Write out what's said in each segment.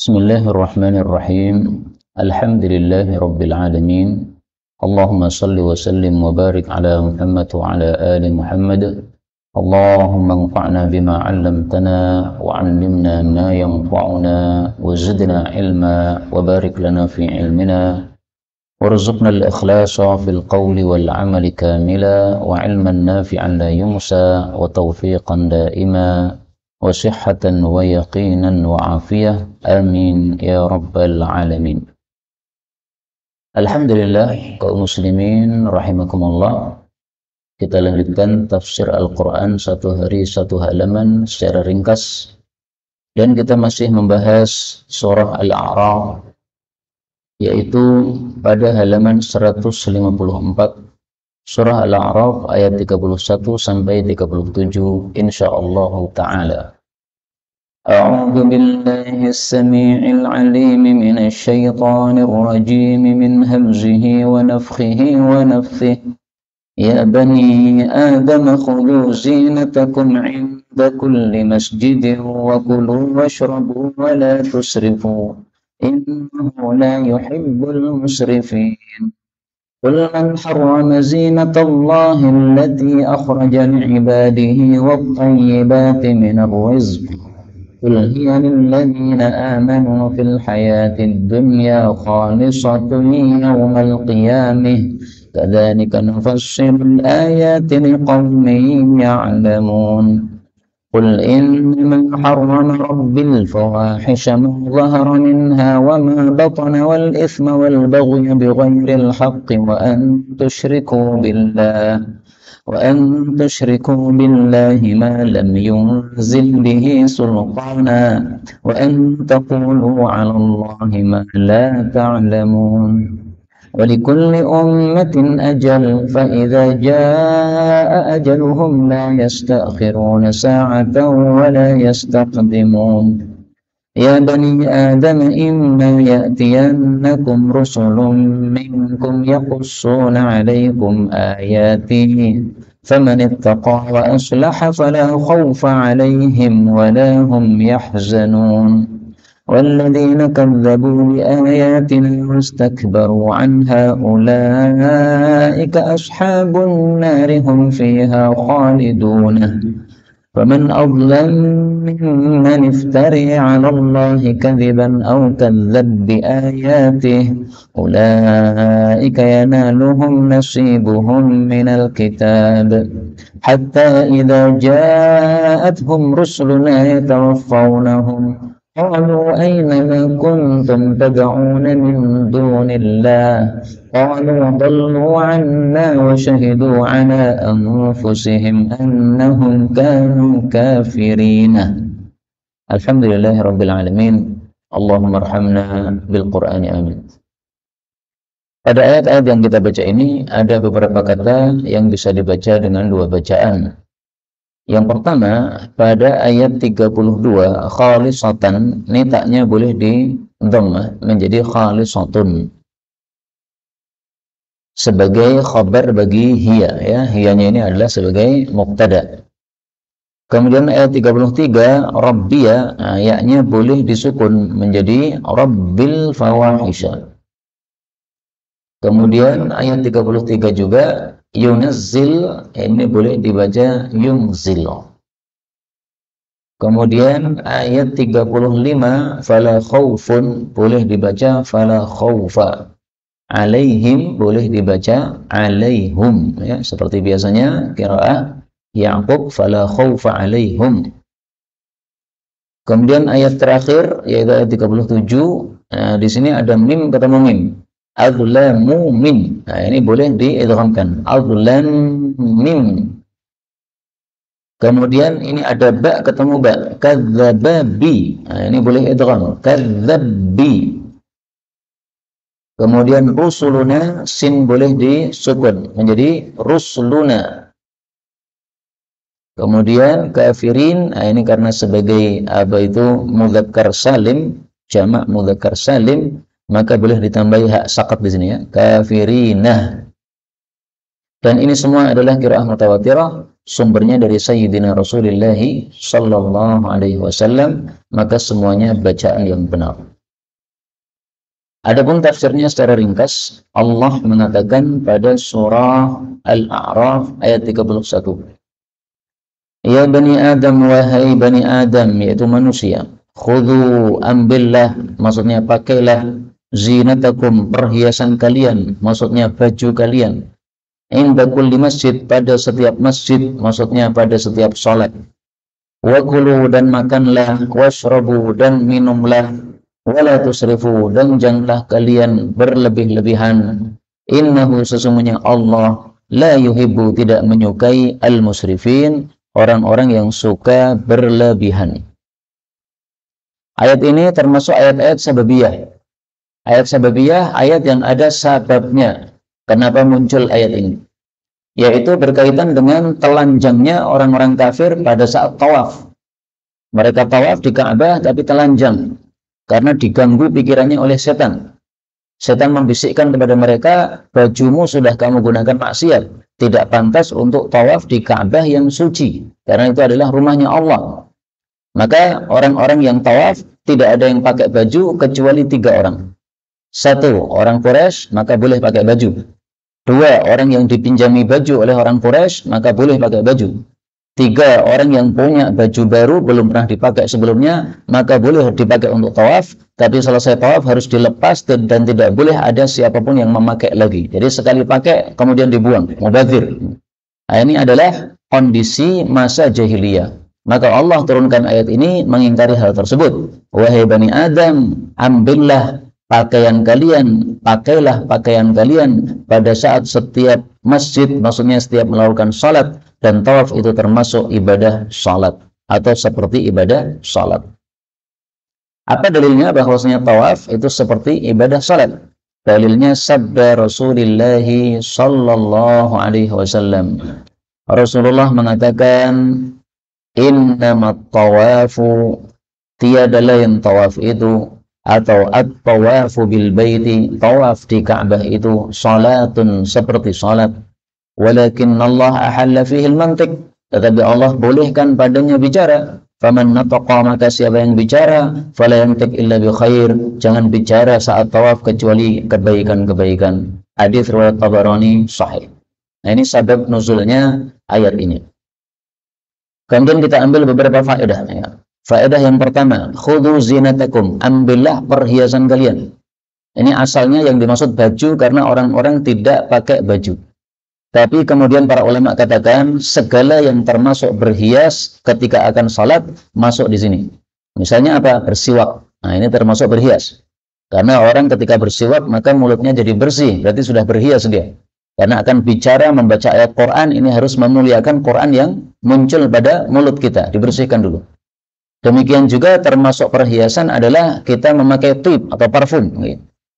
Bismillahirrahmanirrahim. Alhamdulillahi rabbil alamin. Allahumma salli wa sallim wa barik ala Muhammad wa ala ali Muhammad. Allahumma anfa'na bima 'allamtana wa 'allimna ma yanfa'una wa zidna ilma wa barik lana fi ilmina warzuqna al-ikhlasa fil qawli wal 'amali kamila wa 'ilman nafi'an la yunsa wa tawfiqan daima wa sihhatan wa yaqinan wa afiyah, amin ya rabbal alamin. Alhamdulillah, kaum muslimin rahimakumullah, kita lanjutkan tafsir Al-Quran satu hari satu halaman secara ringkas, dan kita masih membahas surah Al-A'raf, yaitu pada halaman 154, surah Al-A'raf ayat 31 sampai 37 insyaallah ta'ala. A'udzu billahi as-sami'il 'alim minasy syaithanir rajim min hamzihi wa nafthihi wa nafthihi. Ya bani Adam khudhu zinatakum 'inda kulli masjidin wa kulu washrabu wa la tusrifu innahu la yuhibbul musrifin. قل من حرم زينة الله التي أخرج لعباده والطيبات من الرزق قل هي للذين آمنوا في الحياة الدنيا خالصة يوم القيامة كذلك نفصل الآيات لقوم يعلمون قل إنما حرم ربي الفواحش ما ظهر منها وما بطن والإثم والبغي بغير الحق وأن تشركوا بالله ما لم ينزل به سلطانا وأن تقولوا على الله ما لا تعلمون ولكل أمة أجل فإذا جاء أجلهم لا يستأخرون ساعة ولا يستقدمون يا بني آدم إما يأتينكم رسل منكم يقصون عليكم آياتي فمن اتقى وأصلح فلا خوف عليهم ولا هم يحزنون والذين كذبوا بآياتنا واستكبروا عنها أولئك أصحاب النار هم فيها خالدون فمن أظلم ممن افتري على الله كذبا أو كذب بآياته أولئك ينالهم نصيبهم من الكتاب حتى إذا جاءتهم رسلنا يتوفونهم قالوا أين ما كنتم تدعون من دون الله قالوا ضلوا عنا وشهدوا على أنفسهم أنهم كانوا كافرين. Alhamdulillahi rabbil alamin. Allahumma arhamna bil Qur'ani amin. Pada ayat-ayat yang kita baca ini ada beberapa kata yang bisa dibaca dengan dua bacaan. Yang pertama, pada ayat 32, khalisatan, ini taknya boleh di dhammah menjadi khalisatun sebagai khabar bagi hiya, ya. Hiyanya ini adalah sebagai mubtada. Kemudian ayat 33, rabbiya, ya-nya boleh disukun menjadi rabbil fawahisha. Kemudian ayat 33 juga yunazzil, ini boleh dibaca yunzil. Kemudian ayat 35 fala khaufun boleh dibaca fala khaufa. Alaihim boleh dibaca alaihum, ya, seperti biasanya qiraah Ya'qub fala khaufa alaihum. Kemudian ayat terakhir yaitu ayat 37, di sini ada mim ketemu mim. Adlamu min. Nah, ini boleh diidghamkan. Adlam min. Kemudian ini ada ba ketemu ba. Kadzababi. Nah, ini boleh idgham. Kadzabbi. Kemudian rusuluna, sin boleh disukun menjadi rusuluna. Kemudian kafirin, nah ini karena sebagai apa itu mudzakkar salim, jamak mudzakkar salim, maka boleh ditambahi hak sakat di sini, ya, kafirinah. Dan ini semua adalah qiraah mutawatirah, sumbernya dari Sayyidina Rasulullah sallallahu alaihi wasallam, maka semuanya bacaan yang benar. Adapun tafsirnya secara ringkas, Allah mengatakan pada surah Al-A'raf ayat 31. Ya Bani Adam, wahai Bani Adam, yaitu manusia, khudhu, ambillah, maksudnya pakailah, zinatakum, perhiasan kalian, maksudnya baju kalian, inda kulli masjid, pada setiap masjid, maksudnya pada setiap sholat, wa kulu, dan makanlah, washrabu, dan minumlah, wala tusrifu, dan janganlah kalian berlebih-lebihan, innahu, sesungguhnya Allah, la yuhibbu, tidak menyukai, al-musrifin, orang-orang yang suka berlebihan. Ayat ini termasuk ayat-ayat sababiyah. Ayat sababiyah, ayat yang ada sababnya. Kenapa muncul ayat ini? Yaitu berkaitan dengan telanjangnya orang-orang kafir pada saat tawaf. Mereka tawaf di Ka'bah tapi telanjang. Karena diganggu pikirannya oleh setan. Setan membisikkan kepada mereka, bajumu sudah kamu gunakan maksiat. Tidak pantas untuk tawaf di Ka'bah yang suci. Karena itu adalah rumahnya Allah. Maka orang-orang yang tawaf tidak ada yang pakai baju kecuali 3 orang. 1, orang Quraisy, maka boleh pakai baju. 2, orang yang dipinjami baju oleh orang Quraisy, maka boleh pakai baju. 3, orang yang punya baju baru belum pernah dipakai sebelumnya, maka boleh dipakai untuk tawaf. Tapi selesai tawaf harus dilepas dan tidak boleh ada siapapun yang memakai lagi. Jadi sekali pakai kemudian dibuang, mubadzir. Nah, ini adalah kondisi masa jahiliyah. Maka Allah turunkan ayat ini mengingkari hal tersebut. Wahai Bani Adam, ambillah pakaian kalian, pakailah pakaian kalian pada saat setiap masjid, maksudnya setiap melakukan salat, dan tawaf itu termasuk ibadah salat atau seperti ibadah salat. Apa dalilnya bahwasanya tawaf itu seperti ibadah salat? Dalilnya sabda Rasulullah sallallahu alaihi wasallam. Rasulullah mengatakan, innamat tawafu, tiada lain tawaf itu, atau at-tawafu bil baiti, tawaf di Ka'bah itu, salatun, seperti salat. Walakin Allah ahalla fihi al-mantiq, tetapi Allah bolehkan padanya bicara. Faman nataqa, maka siapa yang bicara, fala yantiq illa bi khair, jangan bicara saat tawaf kecuali kebaikan-kebaikan. Hadis riwayat Tabarani sahih. Nah, ini sebab nuzulnya ayat ini. Kemudian kita ambil beberapa faedah. Ya. Faedah yang pertama, khudhu zinatakum, ambillah perhiasan kalian. Ini asalnya yang dimaksud baju karena orang-orang tidak pakai baju. Tapi kemudian para ulama katakan segala yang termasuk berhias ketika akan salat masuk di sini. Misalnya apa? Bersiwak. Nah, ini termasuk berhias. Karena orang ketika bersiwak maka mulutnya jadi bersih, berarti sudah berhias dia. Karena akan bicara membaca ayat Quran, ini harus memuliakan Quran yang muncul pada mulut kita, dibersihkan dulu. Demikian juga termasuk perhiasan adalah kita memakai tip atau parfum.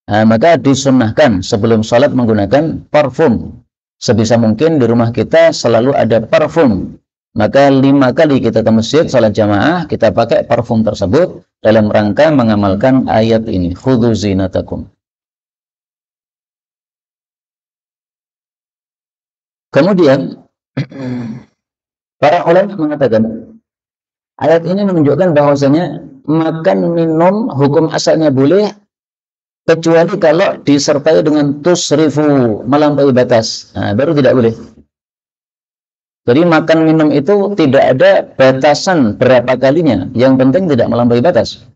Nah, maka disunnahkan sebelum salat menggunakan parfum. Sebisa mungkin di rumah kita selalu ada parfum. Maka 5 kali kita ke masjid salat jamaah, kita pakai parfum tersebut dalam rangka mengamalkan ayat ini. Khudhu zinatakum. Kemudian para ulama mengatakan ayat ini menunjukkan bahwasanya makan minum hukum asalnya boleh, kecuali kalau disertai dengan tusrifu, melampaui batas. Nah, baru tidak boleh. Jadi makan minum itu tidak ada batasan berapa kalinya, yang penting tidak melampaui batas.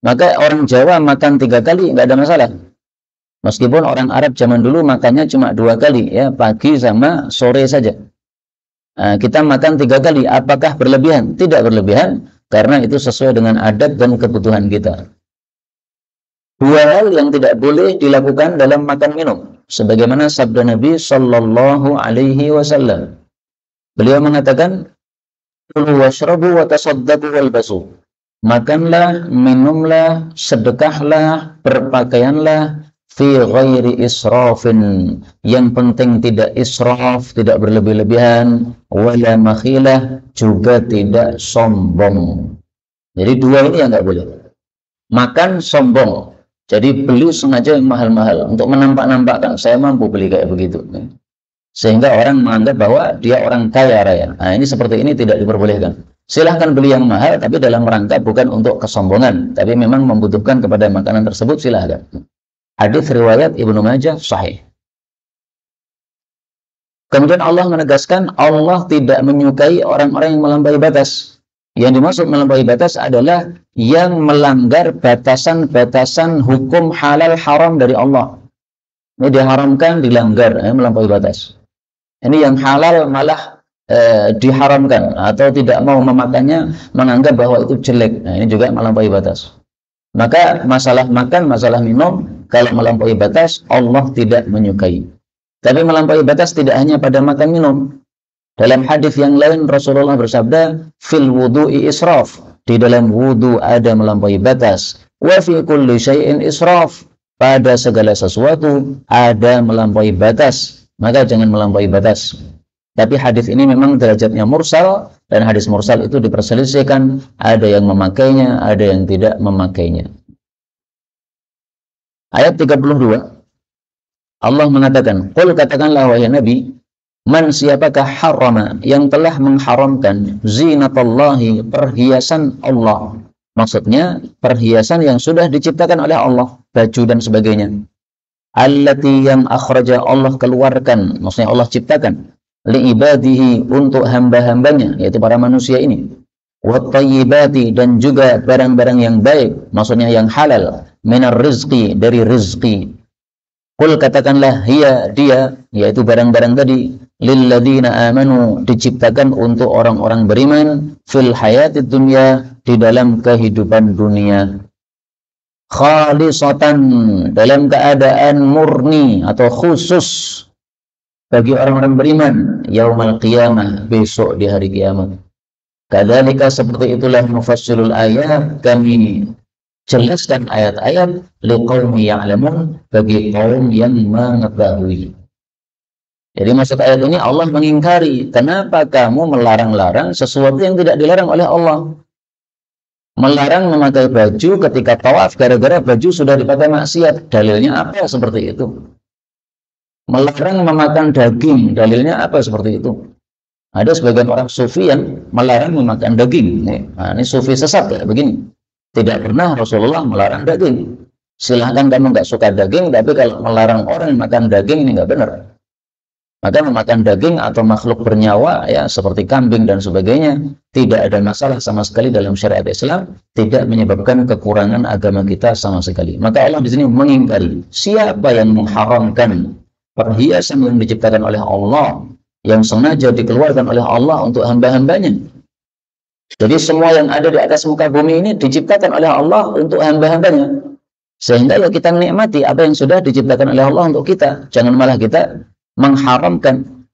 Maka orang Jawa makan 3 kali nggak ada masalah. Meskipun orang Arab zaman dulu makannya cuma 2 kali, ya, pagi sama sore saja. Nah, kita makan 3 kali, apakah berlebihan? Tidak berlebihan, karena itu sesuai dengan adat dan kebutuhan kita. 2 hal yang tidak boleh dilakukan dalam makan minum, sebagaimana sabda Nabi Sallallahu Alaihi Wasallam. Beliau mengatakan, kulu washrabu wa tasaddaqu walbasu. Makanlah, minumlah, sedekahlah, berpakaianlah, fi ghairi israfin, yang penting tidak israf, tidak berlebih-lebihan, wala makhilah, juga tidak sombong. Jadi 2 ini yang nggak boleh. Makan sombong, jadi beli sengaja yang mahal-mahal untuk menampak-nampakkan saya mampu beli kayak begitu, sehingga orang menganggap bahwa dia orang kaya raya. Nah, ini seperti ini tidak diperbolehkan. Silahkan beli yang mahal, tapi dalam rangka bukan untuk kesombongan, tapi memang membutuhkan kepada makanan tersebut, silahkan. Hadis riwayat Ibnu Majah sahih. Kemudian Allah menegaskan Allah tidak menyukai orang-orang yang melampaui batas. Yang dimaksud melampaui batas adalah yang melanggar batasan-batasan hukum halal haram dari Allah. Ini diharamkan, dilanggar, melampaui batas. Ini yang halal malah diharamkan atau tidak mau memakannya, menganggap bahwa itu jelek. Nah, ini juga melampaui batas. Maka masalah makan, masalah minum, kalau melampaui batas, Allah tidak menyukai. Tapi melampaui batas tidak hanya pada makan minum. Dalam hadis yang lain Rasulullah bersabda, fil wudu'i israf. Di dalam wudu ada melampaui batas. Wa fi kulli syai'in israf. Pada segala sesuatu ada melampaui batas. Maka jangan melampaui batas. Tapi hadis ini memang derajatnya mursal, dan hadis mursal itu diperselisihkan, ada yang memakainya, ada yang tidak memakainya. Ayat 32, Allah mengatakan, qul, katakanlah wahai Nabi, man siapakah harrama, yang telah mengharamkan zinatallahi, perhiasan Allah. Maksudnya perhiasan yang sudah diciptakan oleh Allah, baju dan sebagainya. Allati, yang akhraja, Allah keluarkan, maksudnya Allah ciptakan, li'ibadihi, untuk hamba-hambanya, yaitu para manusia ini. Wattayyibati, dan juga barang-barang yang baik, maksudnya yang halal, minar rizqi, dari rizqi. Qul, katakanlah, hiya, dia, yaitu barang-barang tadi, lilladina amanu, diciptakan untuk orang-orang beriman, fil hayatid dunya, di dalam kehidupan dunia. Khalisatan, dalam keadaan murni atau khusus bagi orang-orang beriman, yaumal qiyamah, besok di hari kiamat. Kadzalika, seperti itulah mufassirul ayat, kami jelaskan ayat-ayat liqaumi ya'lamun, bagi kaum yang mengetahui. Jadi maksud ayat ini Allah mengingkari, kenapa kamu melarang-larang sesuatu yang tidak dilarang oleh Allah. Melarang memakai baju ketika tawaf gara-gara baju sudah dipakai maksiat. Dalilnya apa seperti itu? Melarang memakan daging, dalilnya apa seperti itu? Ada sebagian orang sufi yang melarang memakan daging. Nah, ini sufi sesat ya, begini. Tidak pernah Rasulullah melarang daging. Silahkan kamu nggak suka daging, tapi kalau melarang orang makan daging, ini nggak benar. Maka memakan daging atau makhluk bernyawa, ya seperti kambing dan sebagainya, tidak ada masalah sama sekali dalam syariat Islam, tidak menyebabkan kekurangan agama kita sama sekali. Maka Allah di sini mengingkari, siapa yang mengharamkan perhiasan yang diciptakan oleh Allah, yang sengaja dikeluarkan oleh Allah untuk hamba-hambanya. Jadi semua yang ada di atas muka bumi ini diciptakan oleh Allah untuk hamba-hambanya. Sehingga ya kita menikmati apa yang sudah diciptakan oleh Allah untuk kita. Jangan malah kita mengharamkan.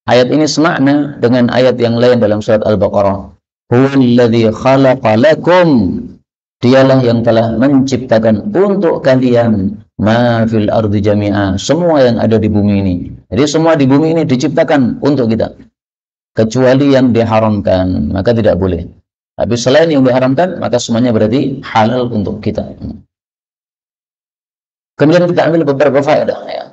Ayat ini semakna dengan ayat yang lain dalam surat Al-Baqarah. Huwallazi khalaqa lakum, dialah yang telah menciptakan untuk kalian ma fil ardi jami'a, semua yang ada di bumi ini. Jadi semua di bumi ini diciptakan untuk kita. Kecuali yang diharamkan, maka tidak boleh. Tapi selain yang diharamkan, maka semuanya berarti halal untuk kita. Kemudian kita ambil beberapa faedah. Ya.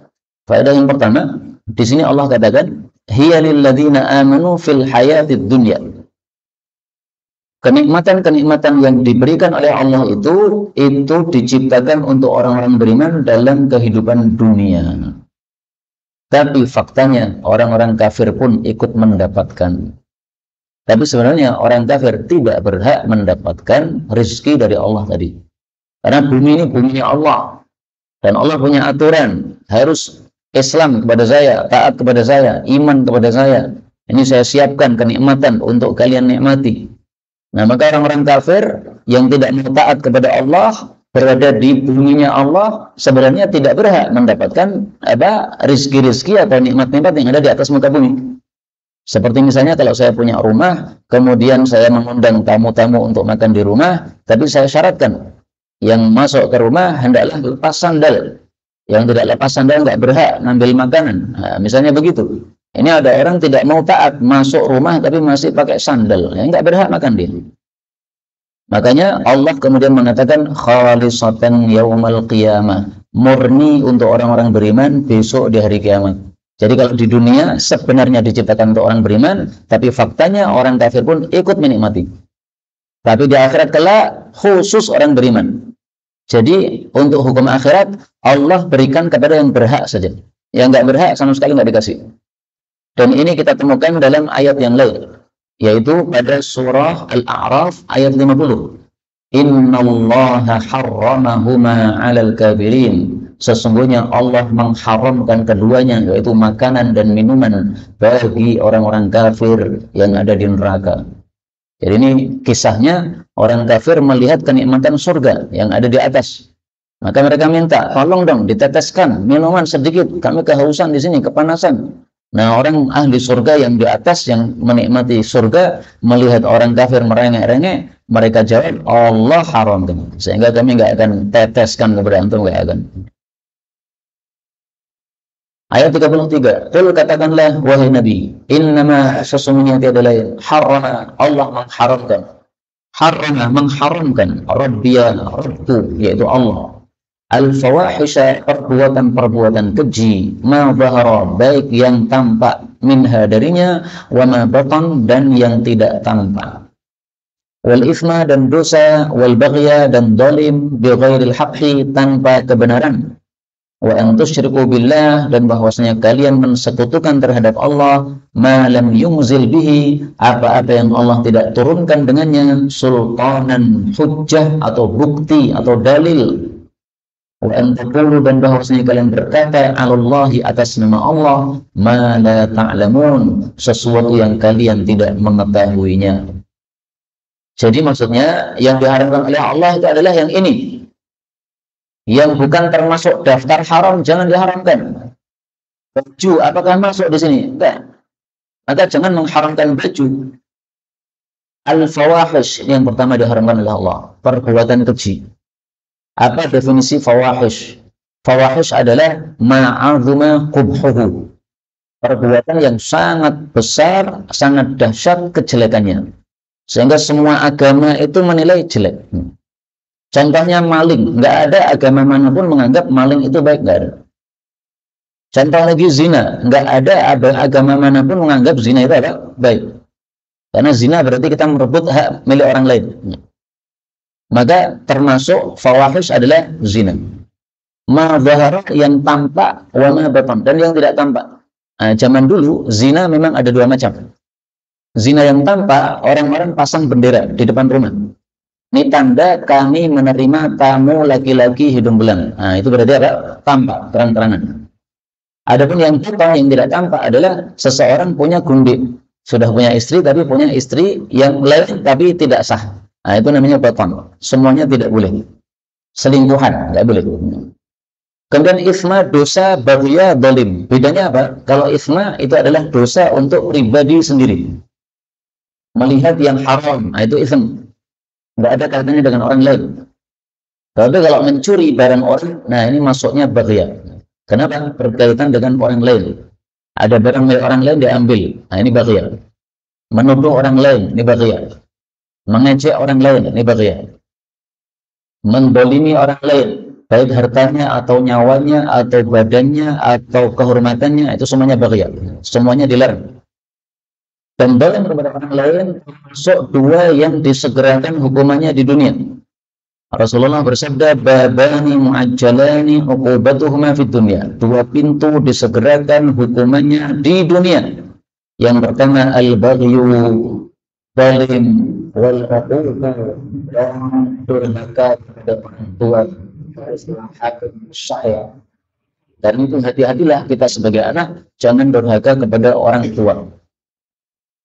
Faedah yang pertama, di sini Allah katakan, hiya lilladzina amanu fil hayatid dunya. Kenikmatan-kenikmatan yang diberikan oleh Allah itu diciptakan untuk orang-orang beriman dalam kehidupan dunia. Tapi faktanya orang-orang kafir pun ikut mendapatkan. Tapi sebenarnya orang kafir tidak berhak mendapatkan rezeki dari Allah tadi. Karena bumi ini buminya Allah. Dan Allah punya aturan, harus Islam kepada saya, taat kepada saya, iman kepada saya. Ini saya siapkan kenikmatan untuk kalian nikmati. Nah, maka orang-orang kafir yang tidak mau taat kepada Allah, berada di buminya Allah, sebenarnya tidak berhak mendapatkan rizki-rizki atau nikmat-nikmat yang ada di atas muka bumi. Seperti misalnya kalau saya punya rumah, kemudian saya mengundang tamu-tamu untuk makan di rumah, tapi saya syaratkan yang masuk ke rumah hendaklah lepas sandal. Yang tidak lepas sandal nggak berhak ngambil makanan. Nah, misalnya begitu. Ini ada orang tidak mau taat, masuk rumah tapi masih pakai sandal, ya nggak berhak makan dia. Makanya Allah kemudian mengatakan khalisatan yaumal qiyamah, murni untuk orang-orang beriman besok di hari kiamat. Jadi kalau di dunia sebenarnya diciptakan untuk orang beriman, tapi faktanya orang kafir pun ikut menikmati. Tapi di akhirat kelak khusus orang beriman. Jadi untuk hukum akhirat Allah berikan kepada yang berhak saja. Yang nggak berhak sama sekali nggak dikasih. Dan ini kita temukan dalam ayat yang lain, yaitu pada surah Al-A'raf ayat 50. Innallaha harramahuma 'alal kafirin. Sesungguhnya Allah mengharamkan keduanya, yaitu makanan dan minuman bagi orang-orang kafir yang ada di neraka. Jadi ini kisahnya orang kafir melihat kenikmatan surga yang ada di atas. Maka mereka minta, tolong dong diteteskan minuman sedikit, kami kehausan di sini, kepanasan. Nah, orang ahli surga yang di atas yang menikmati surga melihat orang kafir merengek-rengek, mereka jawab Allah haramkan, sehingga kami nggak akan teteskan kepada antum, nggak akan. Ayat 33, qul katakanlah wahai Nabi, innama sesungguhnya tiada lain, harama Allah mengharamkan Rabbiya Rabbku, yaitu Allah, al-fawahisha perbuatan-perbuatan keji, ma zahara baik yang tampak, minha darinya, wa ma batan dan yang tidak tampak, wal isma dan dosa, wal baghya dan zalim, bi ghairil haqqi tanpa kebenaran, wa an tusyriku billah dan bahwasanya kalian mensekutukan terhadap Allah, ma lam yunzil bihi apa-apa yang Allah tidak turunkan dengannya, sultanan hujjah atau bukti atau dalil, wa an taqulu dan bahwasanya kalian berkata alallahi atas nama Allah, ma la ta'lamun sesuatu yang kalian tidak mengetahuinya. Jadi maksudnya yang diharamkan oleh Allah itu adalah yang ini. Yang bukan termasuk daftar haram jangan diharamkan. Baju apakah masuk di sini? Enggak. Maka jangan mengharamkan baju. Al-fawahish yang pertama diharamkan oleh Allah, perbuatan keji. Apa definisi fawahish? Fawahish adalah ma'azuma qubhuhu, perbuatan yang sangat besar, sangat dahsyat kejelekannya, sehingga semua agama itu menilai jelek. Contohnya maling, nggak ada agama manapun menganggap maling itu baik, nggak ada. Contoh lagi zina, nggak ada agama manapun menganggap zina itu apa? Baik. Karena zina berarti kita merebut hak milik orang lain. Maka termasuk fawahish adalah zina. Ma zahara yang tampak, wa ma batan dan yang tidak tampak. Nah, zaman dulu zina memang ada dua macam. Zina yang tampak, orang-orang pasang bendera di depan rumah. Ini tanda kami menerima tamu laki-laki hidung belang. Nah, itu berarti apa? Tampak, terang-terangan. Adapun yang batan, yang tidak tampak adalah seseorang punya gundik. Sudah punya istri, tapi punya istri yang lain, tapi tidak sah. Nah, itu namanya batan. Semuanya tidak boleh. Selingkuhan, nggak boleh. Kemudian isma, dosa, baghya, zalim. Bedanya apa? Kalau isma itu adalah dosa untuk pribadi sendiri. Melihat yang haram, nah itu ism. Nggak ada kaitannya dengan orang lain. Tapi kalau mencuri barang orang, nah ini masuknya baghya. Kenapa? Berkaitan dengan orang lain. Ada barang milik orang lain diambil, nah ini baghya. Menuduh orang lain, ini baghya. Mengejek orang lain, ini baghya. Mendolimi orang lain, baik hartanya atau nyawanya atau badannya atau kehormatannya, itu semuanya baghya. Semuanya dilarang. Dan dolim kepada orang lain termasuk dua yang disegerakan hukumannya di dunia. Rasulullah bersabda, babani mu'ajjalani uqubatuhuma fid dunya. Dua pintu disegerakan hukumannya di dunia. Yang pertama al-baghyu, zalim, wal uquq, dan durhaka kepada orang tua, hakim syah. Dan itu hati-hatilah kita sebagai anak, jangan durhaka kepada orang tua.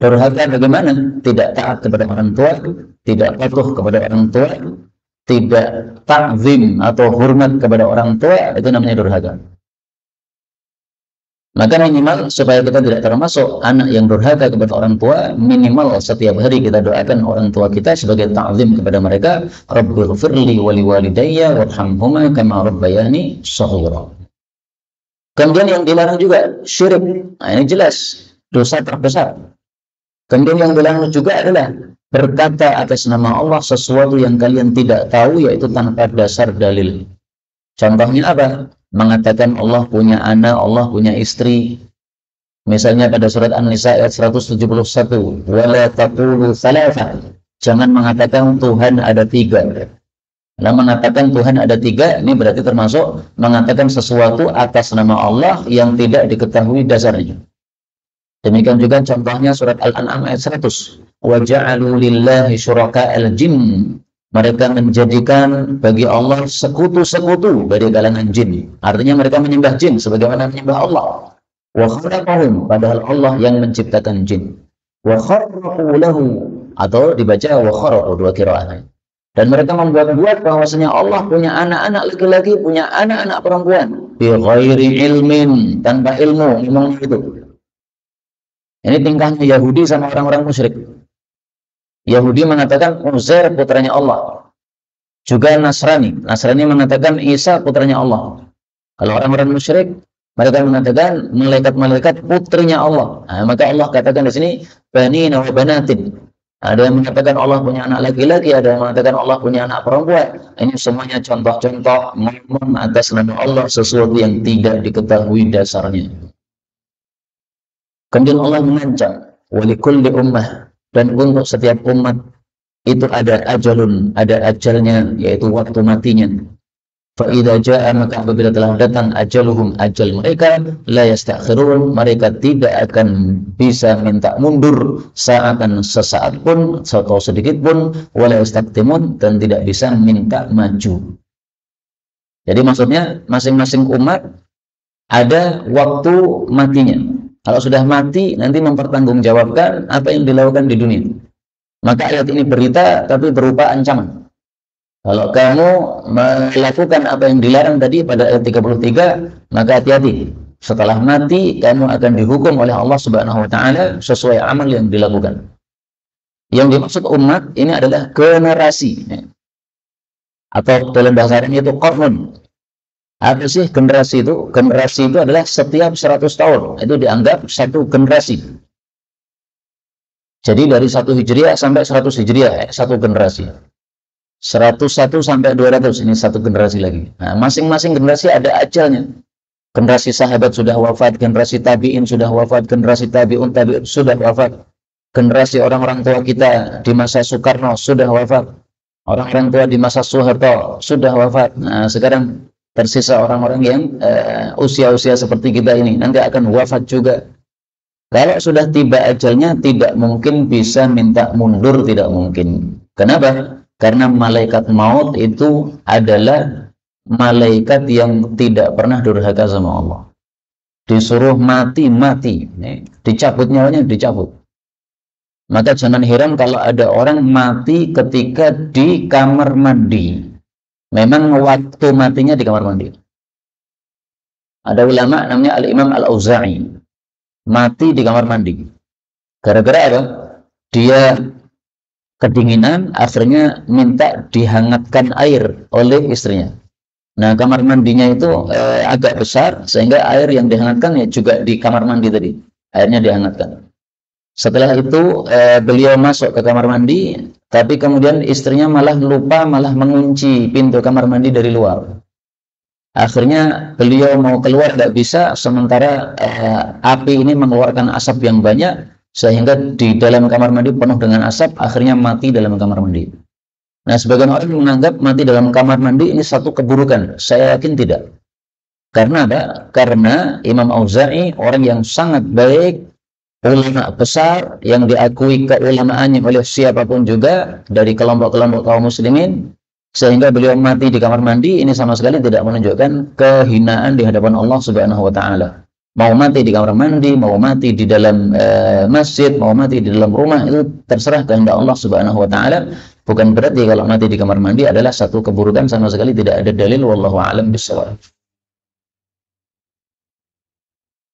Durhaka bagaimana? Tidak taat kepada orang tua, tidak patuh kepada orang tua, tidak ta'zim atau hormat kepada orang tua, itu namanya durhaka. Maka minimal supaya kita tidak termasuk anak yang durhaka kepada orang tua, minimal setiap hari kita doakan orang tua kita sebagai ta'zim kepada mereka, Rabbighfirli wa liwalidayya warhamhuma kama rabbayani shaghira. Kemudian yang dilarang juga syirik. Nah, ini jelas dosa terbesar. Kemudian yang dilarang juga adalah berkata atas nama Allah sesuatu yang kalian tidak tahu, yaitu tanpa dasar dalil. Contohnya apa? Mengatakan Allah punya anak, Allah punya istri. Misalnya pada surat An-Nisa ayat 171, wala taqulu thalatha. Jangan mengatakan Tuhan ada tiga. Nah, mengatakan Tuhan ada tiga, ini berarti termasuk mengatakan sesuatu atas nama Allah yang tidak diketahui dasarnya. Demikian juga contohnya surat Al-An'am ayat 100. Wa ja'alu lillahi syuraka'al jinn. Mereka menjadikan bagi Allah sekutu-sekutu dari kalangan jin. Artinya mereka menyembah jin sebagaimana menyembah Allah. Wa khalaqahum, padahal Allah yang menciptakan jin. Wa kharraqu lahu, atau dibaca wa kharraqu, dua qiraat. Dan mereka membuat-buat bahwasanya Allah punya anak-anak laki-laki, punya anak-anak perempuan. Bi ghairi ilmin, tanpa ilmu, memang itu. Ini tingkahnya Yahudi sama orang-orang musyrik. Yahudi mengatakan Uzair putranya Allah. Juga Nasrani mengatakan Isa putranya Allah. Kalau orang-orang musyrik, mereka mengatakan malaikat-malaikat putrinya Allah. Nah, maka Allah katakan di sini banina wa banatin. Ada yang mengatakan Allah punya anak laki-laki, ada yang mengatakan Allah punya anak perempuan. Ini semuanya contoh-contoh ngomong atas nama Allah sesuatu yang tidak diketahui dasarnya. Kemudian Allah mengancam, walikulli ummah, dan untuk setiap umat itu ada ajalun, ada ajalnya, yaitu waktu matinya. Fa'idha ja'a, maka apabila telah datang ajaluhum, ajal mereka, la yastakhirun, mereka tidak akan bisa minta mundur sesaat pun atau sedikit pun, wala yastaktimun, dan tidak bisa minta maju. Jadi maksudnya masing-masing umat ada waktu matinya. Kalau sudah mati, nanti mempertanggungjawabkan apa yang dilakukan di dunia. Maka ayat ini berita tapi berupa ancaman. Kalau kamu melakukan apa yang dilarang tadi pada ayat 33, maka hati-hati. Setelah mati, kamu akan dihukum oleh Allah Subhanahu wa Ta'ala sesuai amal yang dilakukan. Yang dimaksud umat ini adalah generasi, atau dalam bahasa Arabnya itu qarnun. Apa sih generasi itu? Generasi itu adalah setiap 100 tahun. Itu dianggap satu generasi. Jadi dari 1 Hijriah sampai 100 Hijriah, satu generasi. 101 sampai 200, ini satu generasi lagi. Nah, masing-masing generasi ada ajalnya. Generasi sahabat sudah wafat, generasi tabi'in sudah wafat, generasi tabi'un tabi'un sudah wafat. Generasi orang-orang tua kita di masa Soekarno sudah wafat. Orang-orang tua di masa Soeharto sudah wafat. Nah, sekarang tersisa orang-orang yang usia-usia seperti kita ini, nanti akan wafat juga. Kalau sudah tiba ajalnya, tidak mungkin bisa minta mundur, tidak mungkin. Kenapa? Karena malaikat maut itu adalah malaikat yang tidak pernah durhaka sama Allah. Disuruh mati, mati. Dicabut nyawanya, dicabut. Maka jangan heran kalau ada orang mati ketika di kamar mandi. Memang waktu matinya di kamar mandi. Ada ulama namanya Al-Imam Al-Auza'i. Mati di kamar mandi. Gara-gara apa? Dia kedinginan, akhirnya minta dihangatkan air oleh istrinya. Nah, kamar mandinya itu agak besar, sehingga air yang dihangatkan ya juga di kamar mandi tadi. Airnya dihangatkan. Setelah itu beliau masuk ke kamar mandi, tapi kemudian istrinya malah lupa, malah mengunci pintu kamar mandi dari luar. Akhirnya beliau mau keluar tidak bisa, sementara api ini mengeluarkan asap yang banyak, sehingga di dalam kamar mandi penuh dengan asap, akhirnya mati dalam kamar mandi. Nah, sebagian orang menganggap mati dalam kamar mandi ini satu keburukan. Saya yakin tidak. Karena apa? Karena Imam Auza'i orang yang sangat baik, ulama besar, yang diakui keulamaannya oleh siapapun juga dari kelompok-kelompok kaum muslimin, sehingga beliau mati di kamar mandi, ini sama sekali tidak menunjukkan kehinaan di hadapan Allah Subhanahu wa Ta'ala. Mau mati di kamar mandi, mau mati di dalam masjid, mau mati di dalam rumah, itu terserah kehendak Allah Subhanahu wa Ta'ala. Bukan berarti kalau mati di kamar mandi adalah satu keburukan, sama sekali tidak ada dalil. Wallahu a'lam bishawab.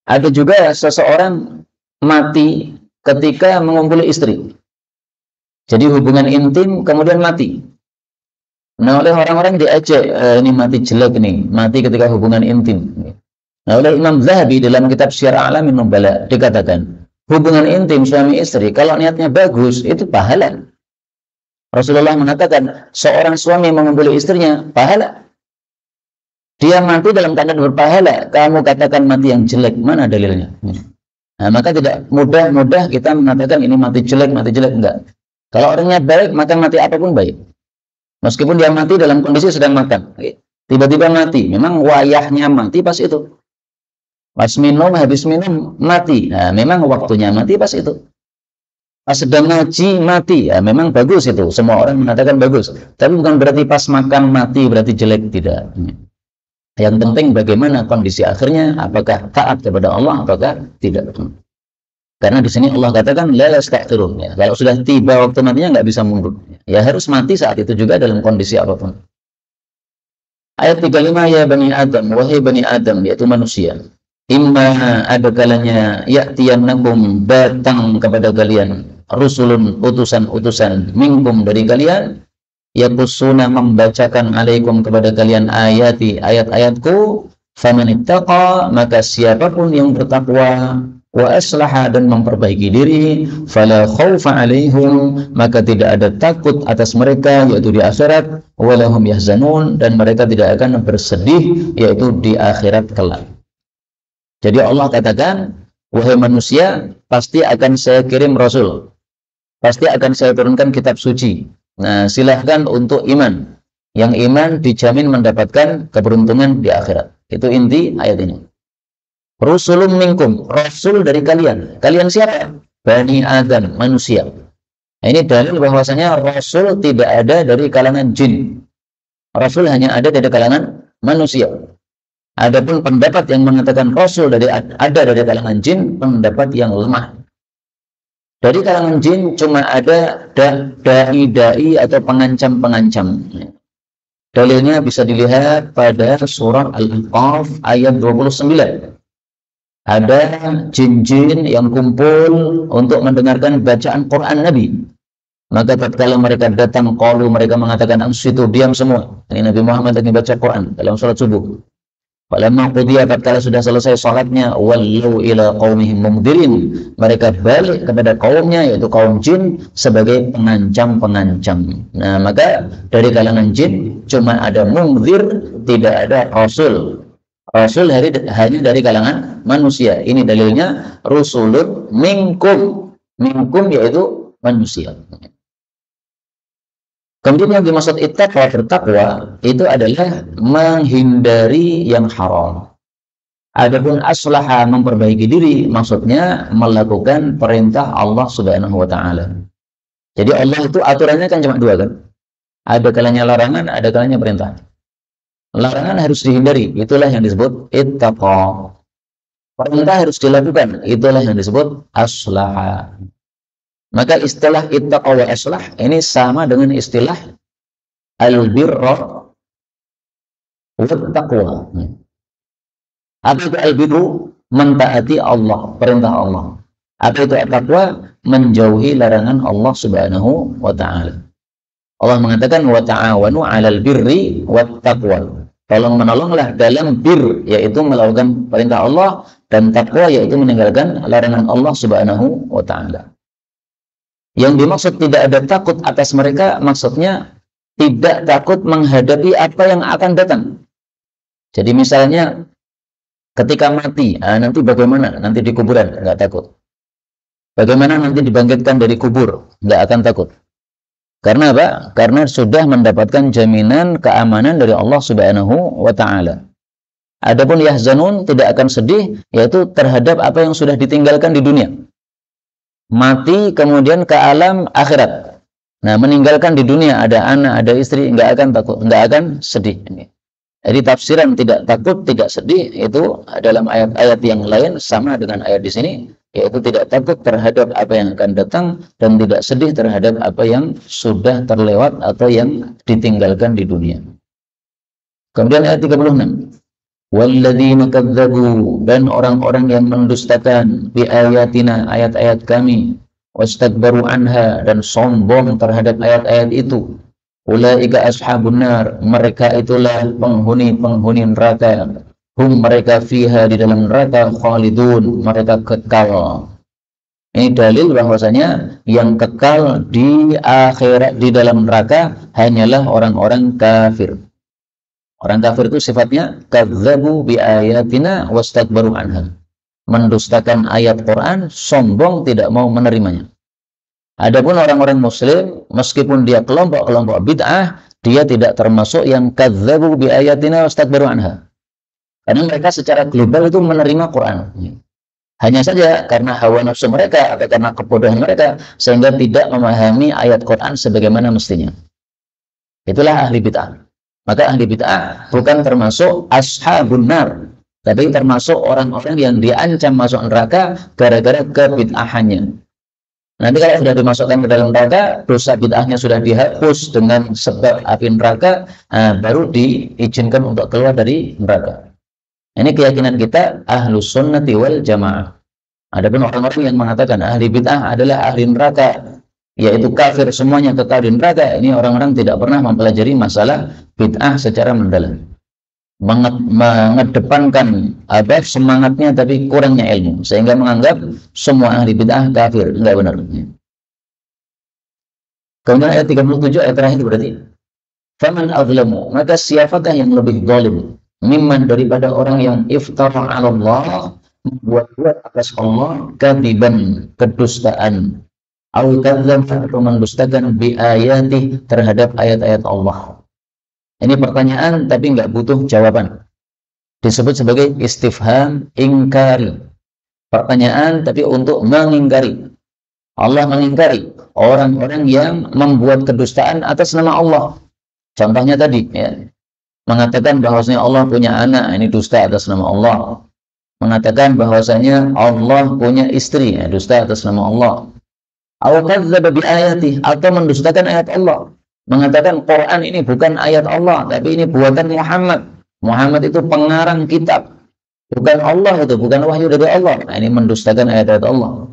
Ada juga seseorang mati ketika mengumpuli istri. Jadi hubungan intim kemudian mati. Nah, oleh orang-orang diajak, ini mati jelek nih, mati ketika hubungan intim. Nah, oleh Imam Zahabi dalam kitab Syiar A'lamin Nubala dikatakan, hubungan intim suami istri kalau niatnya bagus itu pahala. Rasulullah mengatakan, seorang suami mengumpuli istrinya pahala. Dia mati dalam keadaan berpahala. Kamu katakan mati yang jelek, mana dalilnya? Nah, maka tidak mudah-mudah kita mengatakan ini mati jelek, enggak. Kalau orangnya baik, maka mati apapun baik. Meskipun dia mati dalam kondisi sedang makan. Tiba-tiba mati, memang wayahnya mati pas itu. Pas minum, habis minum, mati. Nah, memang waktunya mati pas itu. Pas sedang ngaji, mati. Ya, memang bagus itu. Semua orang mengatakan bagus. Tapi bukan berarti pas makan mati, berarti jelek. Tidak. Yang penting bagaimana kondisi akhirnya, apakah taat kepada Allah, apakah tidak. Karena di sini Allah katakan, la yasta'khirun. Ya, kalau sudah tiba waktu matinya, nggak bisa mundur. Ya harus mati saat itu juga dalam kondisi apapun. Ayat 35, ya Bani Adam, wahai Bani Adam, yaitu manusia. Imma ada kalanya ya'tiyannakum, datang kepada kalian rusulun, utusan-utusan minkum dari kalian, yaqussuna, membacakan alaikum kepada kalian ayat-ayatku, faman ittaqa, maka siapapun yang bertakwa, wa aslaha, dan memperbaiki diri, fala khaufa alaihim, maka tidak ada takut atas mereka, yaitu di akhirat, walahum yahzanun, dan mereka tidak akan bersedih, yaitu di akhirat kelak. Jadi Allah katakan, wahai manusia, pasti akan saya kirim Rasul, pasti akan saya turunkan kitab suci. Nah, silahkan untuk iman. Yang iman dijamin mendapatkan keberuntungan di akhirat. Itu inti ayat ini. Rusulun minkum, Rasul dari kalian. Kalian siapa? Bani Adam, manusia. Nah, ini dalil bahwasanya Rasul tidak ada dari kalangan jin. Rasul hanya ada dari kalangan manusia. Adapun pendapat yang mengatakan Rasul ada dari kalangan jin, pendapat yang lemah. Dari kalangan jin cuma ada dai-dai atau pengancam-pengancam. Dalilnya bisa dilihat pada surah Al-Ahqaf ayat 29. Ada jin-jin yang kumpul untuk mendengarkan bacaan Quran Nabi. Maka tatkala mereka datang, mereka mengatakan, ansitu, diam semua. Ini Nabi Muhammad lagi baca Quran dalam salat subuh. Falamma qudiya, tatkala sudah selesai salatnya, wallau ila qaumihim mungdirin, mereka balik kepada kaumnya, yaitu kaum jin, sebagai pengancam-pengancam. Nah, maka dari kalangan jin cuma ada mungdir, tidak ada rasul. Rasul hanya dari kalangan manusia. Ini dalilnya rusulun minkum. Minkum yaitu manusia. Kemudian yang dimaksud ittaqwa, bertakwa, itu adalah menghindari yang haram. Adapun aslaha, memperbaiki diri, maksudnya melakukan perintah Allah Subhanahu wa taala. Jadi Allah itu aturannya kan cuma dua kan? Ada kalanya larangan, ada kalanya perintah. Larangan harus dihindari, itulah yang disebut ittaqwa. Perintah harus dilakukan, itulah yang disebut aslaha. Maka istilah ittaqwa wa aslah ini sama dengan istilah al-birra wa taqwa. Apa itu al-birru? Mentaati Allah, perintah Allah. Apa itu at-taqwa? Menjauhi larangan Allah Subhanahu wa taala. Allah mengatakan wa ta'awanu 'alal birri wat taqwa. Tolong menolonglah dalam bir, yaitu melakukan perintah Allah, dan taqwa yaitu meninggalkan larangan Allah Subhanahu wa taala. Yang dimaksud tidak ada takut atas mereka, maksudnya tidak takut menghadapi apa yang akan datang. Jadi misalnya ketika mati, nanti bagaimana? Nanti di kuburan, nggak takut. Bagaimana nanti dibangkitkan dari kubur? Nggak akan takut. Karena apa? Karena sudah mendapatkan jaminan keamanan dari Allah Subhanahu wa taala. Adapun yahzanun, tidak akan sedih, yaitu terhadap apa yang sudah ditinggalkan di dunia. Mati kemudian ke alam akhirat. Nah, meninggalkan di dunia ada anak, ada istri, nggak akan takut, nggak akan sedih. Jadi tafsiran tidak takut, tidak sedih itu dalam ayat-ayat yang lain sama dengan ayat di sini, yaitu tidak takut terhadap apa yang akan datang dan tidak sedih terhadap apa yang sudah terlewat atau yang ditinggalkan di dunia. Kemudian ayat 36. Walladzina kadzdzabu, dan orang-orang yang mendustakan bi ayatina, ayat-ayat kami, wastakbaru anha, dan sombong terhadap ayat-ayat itu, ulaika ashabun nar, mereka itulah penghuni-penghuni neraka, hum, mereka fiha, di dalam neraka, khalidun, mereka kekal. Ini dalil bahwasanya yang kekal di akhirat di dalam neraka hanyalah orang-orang kafir. Orang kafir itu sifatnya kadzdzabu bi ayatina wastakbaru anha. mendustakan ayat Quran, sombong tidak mau menerimanya. Adapun orang-orang muslim, meskipun dia kelompok-kelompok bid'ah, dia tidak termasuk yang kadzabu bi ayatina wastakbaru anha. Karena mereka secara global itu menerima Quran. Hanya saja karena hawa nafsu mereka atau karena kebodohan mereka sehingga tidak memahami ayat Quran sebagaimana mestinya. Itulah ahli bid'ah. Maka ahli bid'ah bukan termasuk ashabun nar, tapi termasuk orang-orang yang diancam masuk neraka gara-gara kebid'ahannya. Nanti kalau sudah dimasukkan ke dalam neraka, dosa bid'ahnya sudah dihapus dengan sebab api neraka, baru diizinkan untuk keluar dari neraka. Ini keyakinan kita ahlus sunnati wal jamaah. Adapun orang-orang yang mengatakan ahli bid'ah adalah ahli neraka, yaitu kafir semuanya kekal di neraka, ini orang-orang tidak pernah mempelajari masalah bid'ah secara mendalam. Mengedepankan semangatnya tapi kurangnya ilmu, sehingga menganggap semua ahli bid'ah kafir. Enggak benar. Kemudian ayat 37, ayat terakhir berarti faman azlamu, maka siapakah yang lebih zalim mimman daripada orang yang iftara 'ala Allah, membuat atas Allah kadiban, kedustaan, au kadzdzab, atau mendustakan bi ayati, terhadap ayat-ayat Allah. Ini pertanyaan tapi nggak butuh jawaban. Disebut sebagai istifham ingkari. Pertanyaan tapi untuk mengingkari. Allah mengingkari orang-orang yang membuat kedustaan atas nama Allah. Contohnya tadi, ya, mengatakan bahwasanya Allah punya anak, ini dusta atas nama Allah. Mengatakan bahwasanya Allah punya istri, ya, dusta atas nama Allah. Au kadzdzaba bi ayati, atau mendustakan ayat Allah. Mengatakan Quran ini bukan ayat Allah, tapi ini buatan Muhammad. Muhammad itu pengarang kitab, bukan Allah, itu bukan wahyu dari Allah. Nah, ini mendustakan ayat-ayat Allah.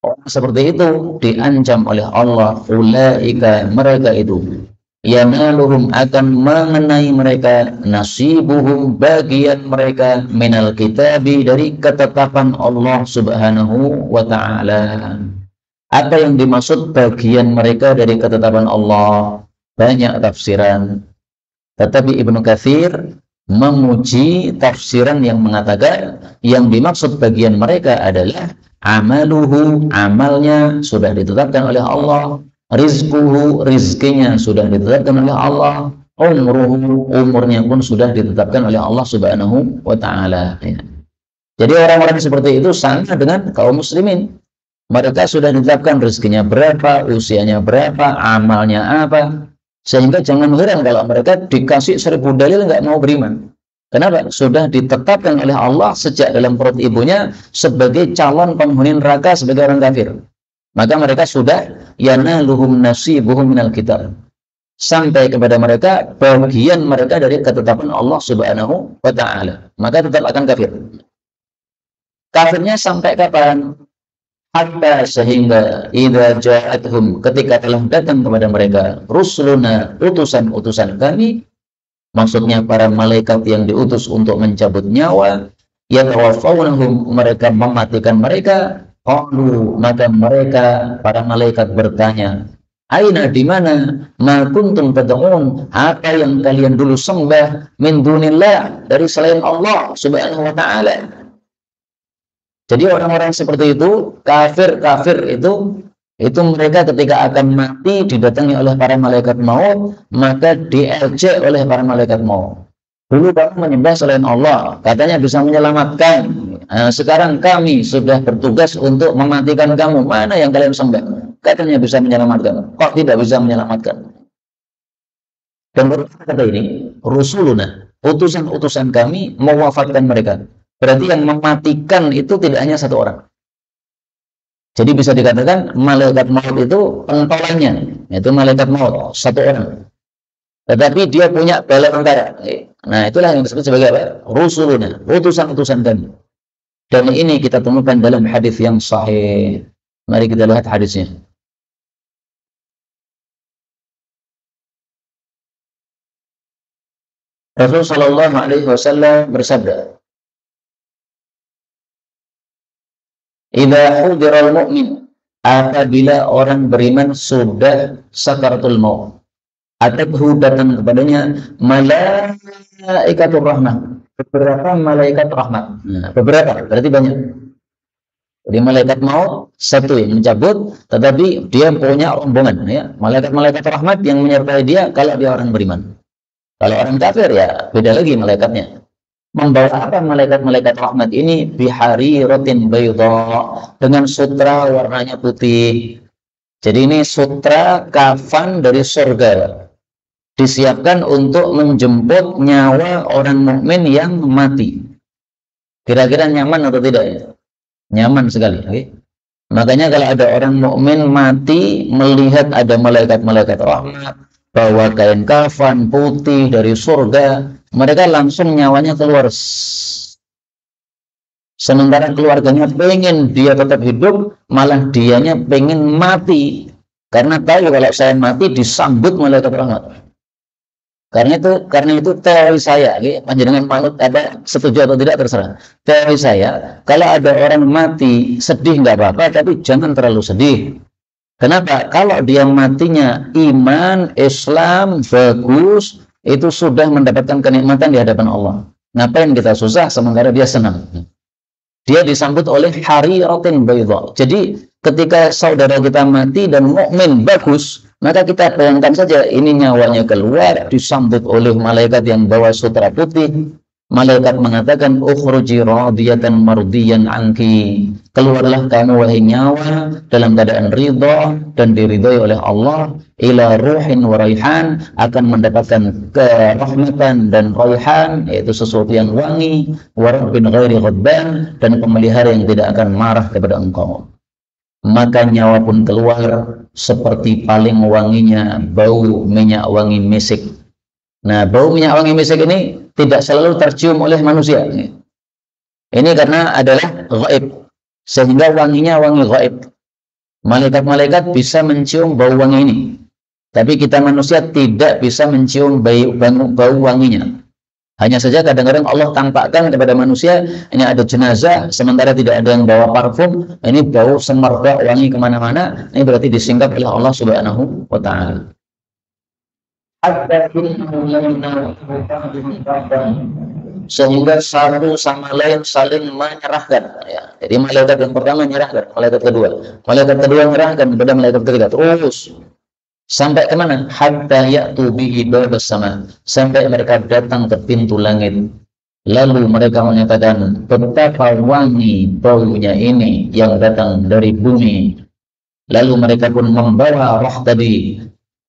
Orang seperti itu diancam oleh Allah, ulaika, mereka itu, yanaluhum, akan mengenai mereka, nasibuhum, bagian mereka, minal kitabi, dari ketetapan Allah subhanahu wa ta'ala. Apa yang dimaksud bagian mereka dari ketetapan Allah? Banyak tafsiran. Tetapi Ibnu Katsir memuji tafsiran yang mengatakan yang dimaksud bagian mereka adalah amaluhu, amalnya sudah ditetapkan oleh Allah, rizquhu, rizkinya sudah ditetapkan oleh Allah, umruhu, umurnya pun sudah ditetapkan oleh Allah subhanahu wa ta'ala. Jadi orang-orang seperti itu sama dengan kaum muslimin. Mereka sudah ditetapkan rezekinya berapa, usianya berapa, amalnya apa. Sehingga jangan heran kalau mereka dikasih 1000 dalil nggak mau beriman. Kenapa? Sudah ditetapkan oleh Allah sejak dalam perut ibunya sebagai calon penghuni neraka, sebagai orang kafir. Maka mereka sudah yanaluhum nasibuhum minal kitab. Sampai kepada mereka bagian mereka dari ketetapan Allah subhanahu wa ta'ala. Maka tetap akan kafir. Kafirnya sampai kapan? Hatta, sehingga idza ja'atuhum, ketika telah datang kepada mereka, rusuluna, utusan-utusan kami, maksudnya para malaikat yang diutus untuk mencabut nyawa, yatawaffawnahum, mereka mematikan mereka, qalu, maka mereka para malaikat bertanya, aina, di mana, ma kuntum tad'un, apa yang kalian dulu sembah, min dunillah, dari selain Allah subhanahu wa ta'ala. Jadi orang-orang seperti itu, kafir itu mereka ketika akan mati didatangi oleh para malaikat maut, maka diejek oleh para malaikat maut. Dulu kamu menyembah selain Allah, katanya bisa menyelamatkan. Sekarang kami sudah bertugas untuk mematikan kamu. Mana yang kalian sembah? Katanya bisa menyelamatkan. Kok tidak bisa menyelamatkan? Dan kata ini, rusuluna, utusan-utusan kami mewafatkan mereka. Berarti yang mematikan itu tidak hanya satu orang. Jadi bisa dikatakan malaikat maut itu pentolannya, yaitu malaikat maut satu orang. Tetapi dia punya bala tentara. Nah, itulah yang disebut sebagai apa? Rusuluna, utusan-utusan kami. Dan ini kita temukan dalam hadis yang sahih. Mari kita lihat hadisnya. Rasul sallallahu alaihi wasallam bersabda, idza hudiral mu'min, apabila orang beriman sudah sakaratul maut, atau datang kepadanya malaikatur rahmah, beberapa malaikat rahmat. Nah, beberapa, berarti banyak. Jadi malaikat maut satu yang mencabut, tetapi dia punya rombongan. Ya. Malaikat-malaikat rahmat yang menyertai dia kalau dia orang beriman. Kalau orang kafir ya beda lagi malaikatnya. Membawa apa malaikat-malaikat rahmat ini? Bihari rotin bayudha, dengan sutra warnanya putih. Jadi ini sutra kafan dari surga, disiapkan untuk menjemput nyawa orang mukmin yang mati. Kira-kira nyaman atau tidak ya? Nyaman sekali. Okay? Makanya kalau ada orang mukmin mati melihat ada malaikat-malaikat rahmat bawa kain kafan putih dari surga, mereka langsung nyawanya keluar. Sementara keluarganya pengen dia tetap hidup, malah dianya pengen mati. Karena tahu kalau saya mati disambut malaikat rahmat. Karena itu teori saya, panjenengan manut ada setuju atau tidak terserah. Teori saya, kalau ada orang mati sedih nggak apa-apa, tapi jangan terlalu sedih. Kenapa? Kalau dia matinya iman, Islam, bagus, itu sudah mendapatkan kenikmatan di hadapan Allah. Ngapain kita susah sementara dia senang? Dia disambut oleh hariratin bayda. Jadi ketika saudara kita mati dan mukmin bagus, maka kita bayangkan saja ini nyawanya keluar disambut oleh malaikat yang bawa sutra putih. Malaikat mengatakan ukhruji radiyatan mardiyan anki, keluarlah kamu wahai nyawa dalam keadaan ridha dan diridhai oleh Allah, ila ruhin wa raihan, akan mendapatkan kerahmatan dan raihan, yaitu sesuatu yang wangi, wa rabbin ghairi ghadban, dan pemelihara yang tidak akan marah kepada engkau. Maka nyawa pun keluar seperti paling wanginya bau minyak wangi misik. Nah, bau minyak wangi misik ini tidak selalu tercium oleh manusia. Ini karena adalah gaib, sehingga wanginya wangi gaib. Malaikat-malaikat bisa mencium bau wangi ini, tapi kita manusia tidak bisa mencium bau wanginya. Hanya saja kadang-kadang Allah tampakkan kepada manusia, ini ada jenazah, sementara tidak ada yang bawa parfum, ini bau semerbak wangi kemana-mana, ini berarti disingkap oleh Allah Subhanahu wa Ta'ala. Sehingga satu sama lain saling menyerahkan. Ya. Jadi malaikat yang pertama menyerahkan, malaikat kedua menyerahkan kepada malaikat ketiga. Terus sampai kemana? Hatta ya'tu bihi babas sama, sampai mereka datang ke pintu langit. Lalu mereka menyatakan, betapa wangi baunya ini yang datang dari bumi. Lalu mereka pun membawa roh tadi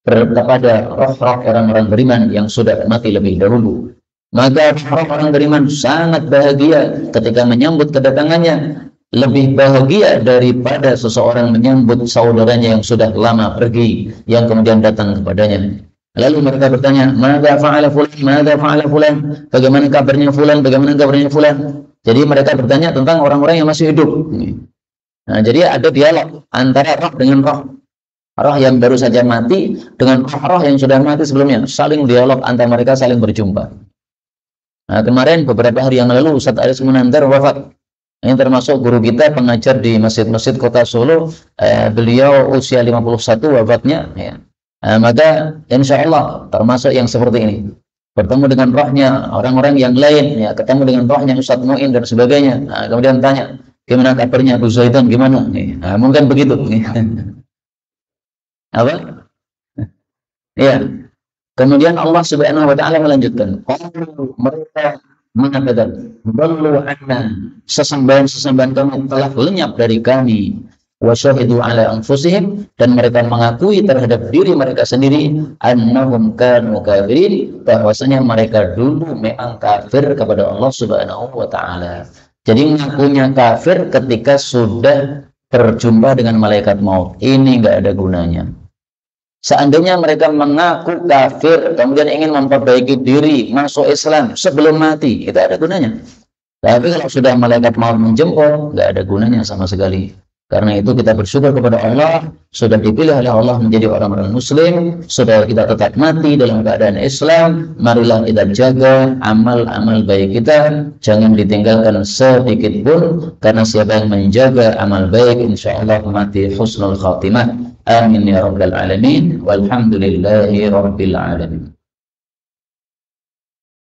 kepada roh-roh orang-orang beriman yang sudah mati lebih dahulu. Maka roh orang beriman sangat bahagia ketika menyambut kedatangannya, lebih bahagia daripada seseorang menyambut saudaranya yang sudah lama pergi, yang kemudian datang kepadanya. Lalu mereka bertanya, "Madza fa'ala fulan? Madza fa'ala fulan?" Bagaimana kabarnya fulan? Bagaimana kabarnya fulan? Jadi mereka bertanya tentang orang-orang yang masih hidup. Nah, jadi ada dialog antara roh dengan roh. Roh yang baru saja mati dengan roh yang sudah mati sebelumnya, saling dialog antara mereka, saling berjumpa. Nah, kemarin beberapa hari yang lalu Ustaz Aris Munandar wafat. Ini termasuk guru kita, pengajar di masjid-masjid kota Solo. Beliau usia 51 wafatnya. Ya. Maka insya Allah termasuk yang seperti ini. Bertemu dengan rohnya orang-orang yang lain, ya, ketemu dengan rohnya Ustaz Mu'in dan sebagainya. Nah, kemudian tanya, gimana kabarnya Abu Zaidan, gimana? Nah, mungkin begitu. Apa? Ya. Kemudian Allah Subhanahu wa Ta'ala melanjutkan, mereka mengatakan, ballu anna, sesembahan-sesembahan kamu telah lenyap dari kami, wa syahidu ala anfusihim, dan mereka mengakui terhadap diri mereka sendiri, annahum kanu kafirin, bahwasanya mereka dulu memang kafir kepada Allah Subhanahu wa Ta'ala. Jadi mengakunya kafir ketika sudah berjumpa dengan malaikat maut. Ini nggak ada gunanya. Seandainya mereka mengaku kafir, kemudian ingin memperbaiki diri, masuk Islam sebelum mati, itu ada gunanya. Tapi kalau sudah malaikat maut menjemput, nggak ada gunanya sama sekali. Karena itu kita bersyukur kepada Allah, sudah dipilih oleh Allah menjadi orang-orang Muslim, sudah kita tetap mati dalam keadaan Islam. Marilah kita jaga amal-amal baik kita, jangan ditinggalkan sedikit pun, karena siapa yang menjaga amal baik, insya Allah mati husnul khatimah. Amin ya rabbal alamin, walhamdulillahi rabbil alamin.